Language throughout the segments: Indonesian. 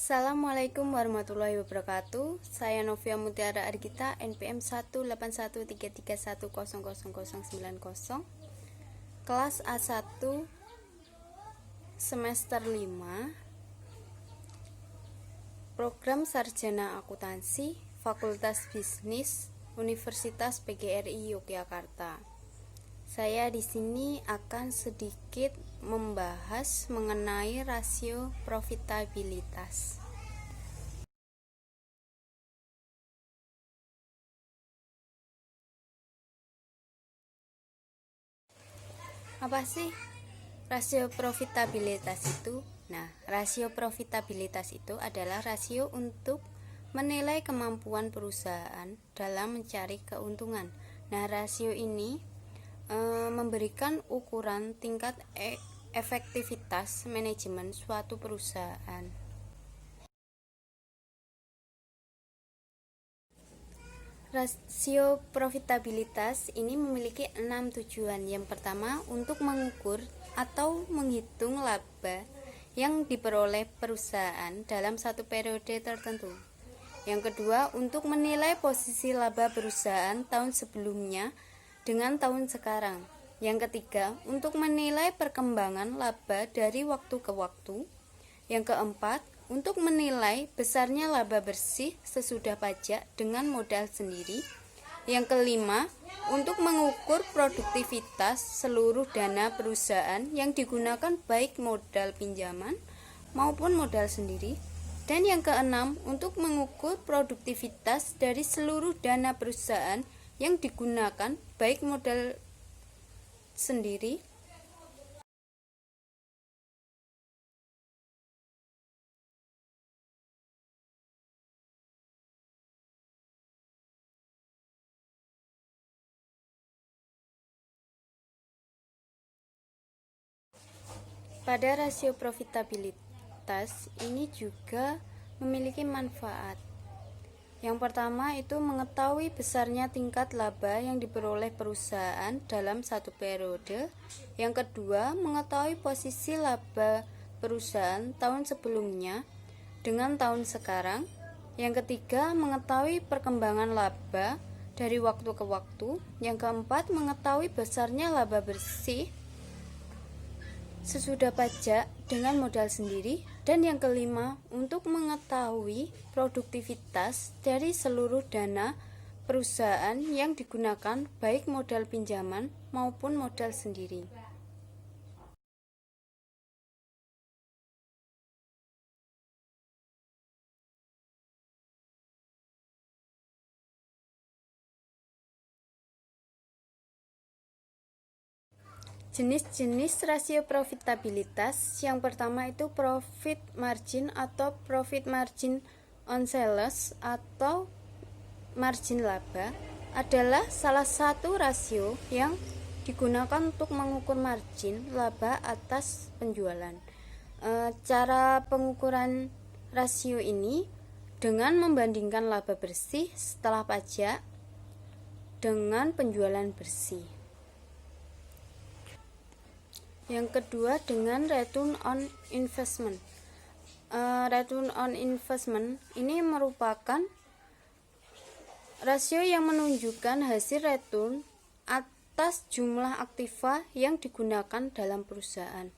Assalamualaikum warahmatullahi wabarakatuh. Saya Novia Mutiara Argita, NPM 18133100090, kelas A1 semester 5, program Sarjana Akuntansi, Fakultas Bisnis, Universitas PGRI Yogyakarta. Saya di sini akan sedikit membahas mengenai rasio profitabilitas. Apa sih rasio profitabilitas itu? Nah, rasio profitabilitas itu adalah rasio untuk menilai kemampuan perusahaan dalam mencari keuntungan. Nah, rasio ini memberikan ukuran tingkat efektivitas manajemen suatu perusahaan. Rasio profitabilitas ini memiliki 6 tujuan. Yang pertama, untuk mengukur atau menghitung laba yang diperoleh perusahaan dalam satu periode tertentu. Yang kedua, untuk menilai posisi laba perusahaan tahun sebelumnya dengan tahun sekarang. Yang ketiga, untuk menilai perkembangan laba dari waktu ke waktu. Yang keempat, untuk menilai besarnya laba bersih sesudah pajak dengan modal sendiri. Yang kelima, untuk mengukur produktivitas seluruh dana perusahaan yang digunakan baik modal pinjaman maupun modal sendiri. Dan yang keenam, untuk mengukur produktivitas dari seluruh dana perusahaan yang digunakan baik modal sendiri pada rasio profitabilitas ini juga memiliki manfaat. Yang pertama itu mengetahui besarnya tingkat laba yang diperoleh perusahaan dalam satu periode. Yang kedua, mengetahui posisi laba perusahaan tahun sebelumnya dengan tahun sekarang. Yang ketiga, mengetahui perkembangan laba dari waktu ke waktu. Yang keempat, mengetahui besarnya laba bersih sesudah pajak dengan modal sendiri. Dan yang kelima, untuk mengetahui produktivitas dari seluruh dana perusahaan yang digunakan baik modal pinjaman maupun modal sendiri. Jenis-jenis rasio profitabilitas, yang pertama itu profit margin atau profit margin on sales atau margin laba, adalah salah satu rasio yang digunakan untuk mengukur margin laba atas penjualan. Cara pengukuran rasio ini dengan membandingkan laba bersih setelah pajak dengan penjualan bersih. Yang kedua, dengan return on investment. Return on investment ini merupakan rasio yang menunjukkan hasil return atas jumlah aktiva yang digunakan dalam perusahaan.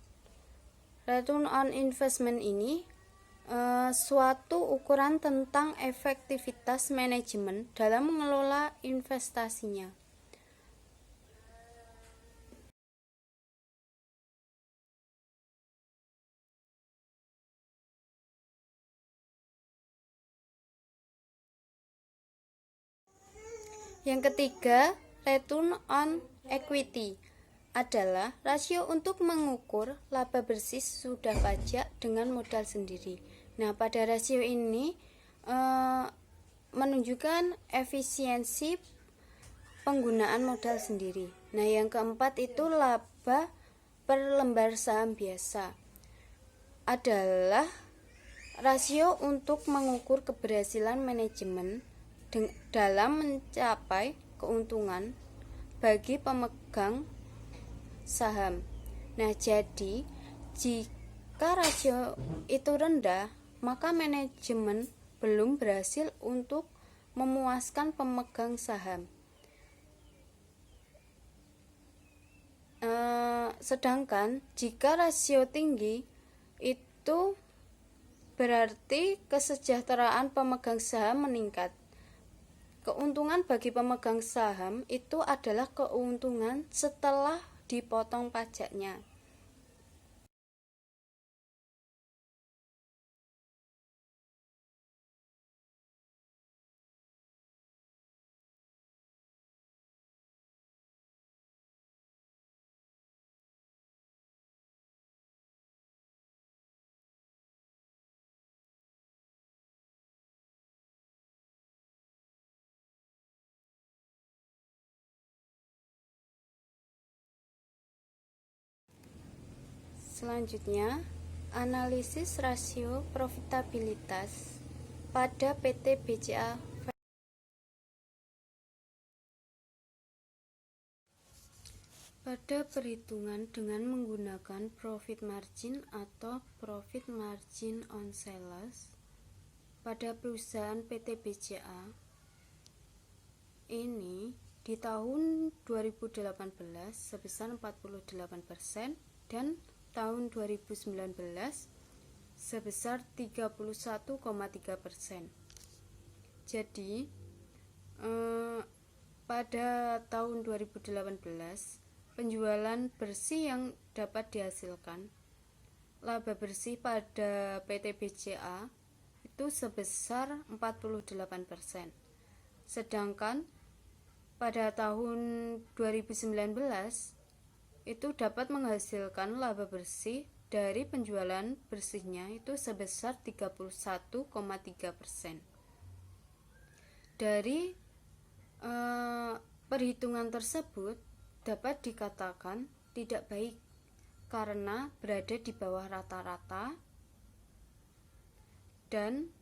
Return on investment ini suatu ukuran tentang efektivitas manajemen dalam mengelola investasinya. Yang ketiga, return on equity adalah rasio untuk mengukur laba bersih sudah pajak dengan modal sendiri. Nah, pada rasio ini menunjukkan efisiensi penggunaan modal sendiri. Nah, yang keempat itu laba per lembar saham biasa adalah rasio untuk mengukur keberhasilan manajemen dalam mencapai keuntungan bagi pemegang saham. Nah, jadi jika rasio itu rendah, maka manajemen belum berhasil untuk memuaskan pemegang saham. Sedangkan jika rasio tinggi, itu berarti kesejahteraan pemegang saham meningkat. Keuntungan bagi pemegang saham itu adalah keuntungan setelah dipotong pajaknya. Selanjutnya, analisis rasio profitabilitas pada PT BCA. Pada perhitungan dengan menggunakan profit margin atau profit margin on sales pada perusahaan PT BCA ini di tahun 2018 sebesar 48% dan tahun 2019 sebesar 31,3%. Jadi pada tahun 2018 penjualan bersih yang dapat dihasilkan laba bersih pada PT BCA itu sebesar 48%. Sedangkan pada tahun 2019 itu dapat menghasilkan laba bersih dari penjualan bersihnya itu sebesar 31,3%. Dari perhitungan tersebut dapat dikatakan tidak baik karena berada di bawah rata-rata, dan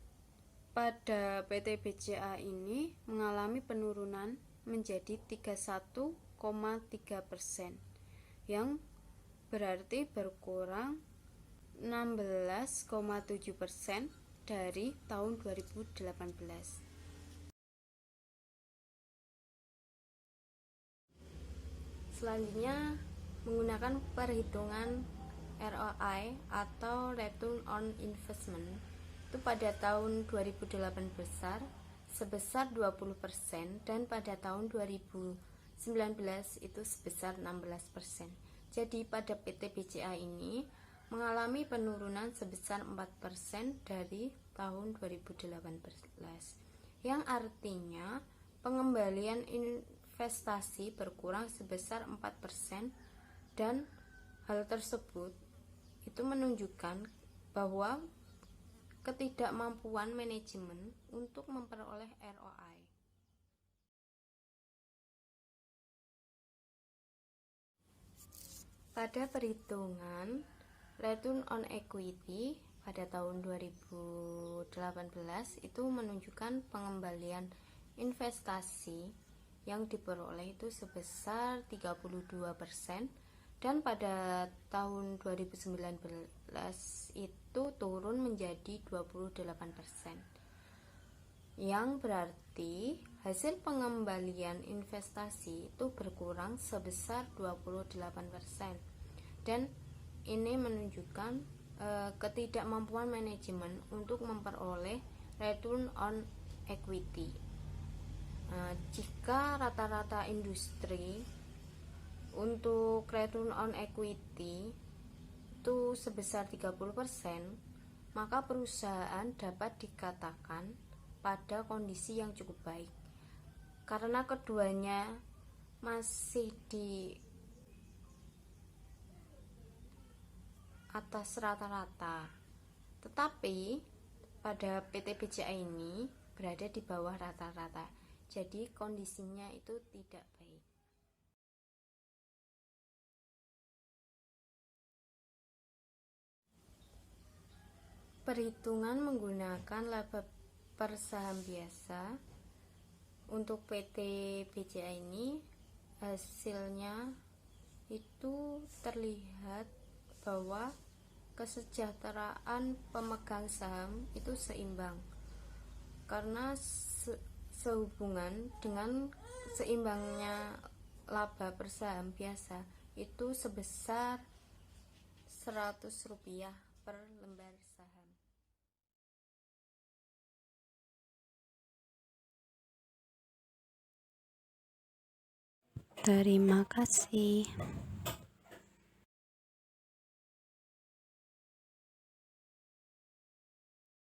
pada PT BCA ini mengalami penurunan menjadi 31,3%, yang berarti berkurang 16,7% dari tahun 2018. Selanjutnya, menggunakan perhitungan ROI atau Return on Investment itu pada tahun 2018 sebesar 20% dan pada tahun 2019 itu sebesar 16%. Jadi pada PT BCA ini mengalami penurunan sebesar 4% dari tahun 2018, yang artinya pengembalian investasi berkurang sebesar 4%, dan hal tersebut itu menunjukkan bahwa ketidakmampuan manajemen untuk memperoleh ROI. Pada perhitungan Return on Equity pada tahun 2018 itu menunjukkan pengembalian investasi yang diperoleh itu sebesar 32%, dan pada tahun 2019 itu turun menjadi 28%, yang berarti hasil pengembalian investasi itu berkurang sebesar 28%, dan ini menunjukkan ketidakmampuan manajemen untuk memperoleh return on equity. Jika rata-rata industri untuk return on equity itu sebesar 30%, maka perusahaan dapat dikatakan pada kondisi yang cukup baik karena keduanya masih di atas rata-rata. Tetapi pada PT BCA ini berada di bawah rata-rata. Jadi kondisinya itu tidak baik. Perhitungan menggunakan laba per saham biasa untuk PT BCA ini hasilnya itu terlihat bahwa kesejahteraan pemegang saham itu seimbang, karena sehubungan dengan seimbangnya laba per saham biasa itu sebesar Rp100 per lembar saham. Terima kasih.